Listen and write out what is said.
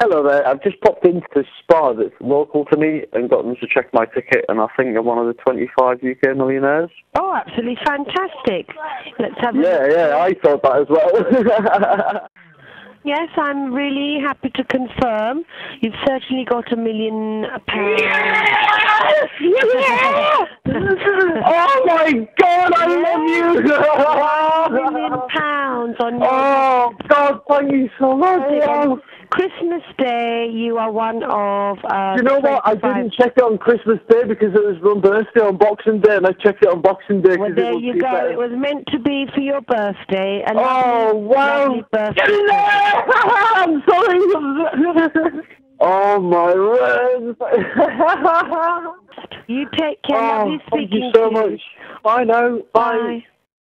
Hello there, I've just popped into this spa that's local to me and got them to check my ticket, and I think I'm one of the 25 UK millionaires. Oh, absolutely fantastic. Let's have a look. Yeah, I thought that as well. Yes, I'm really happy to confirm you've certainly got £1 million. Yes! Oh my God, I love you! £1 million on your... Oh God, thank you so much! Christmas Day, you are one of... you know what? I didn't check it on Christmas Day because it was my birthday on Boxing Day, and I checked it on Boxing Day. Well, there you go. It was meant to be for your birthday. And oh, wow! Lovely birthday. I'm sorry! Oh, my word! You take care. Lovely speaking thank you so much. Bye now. Bye.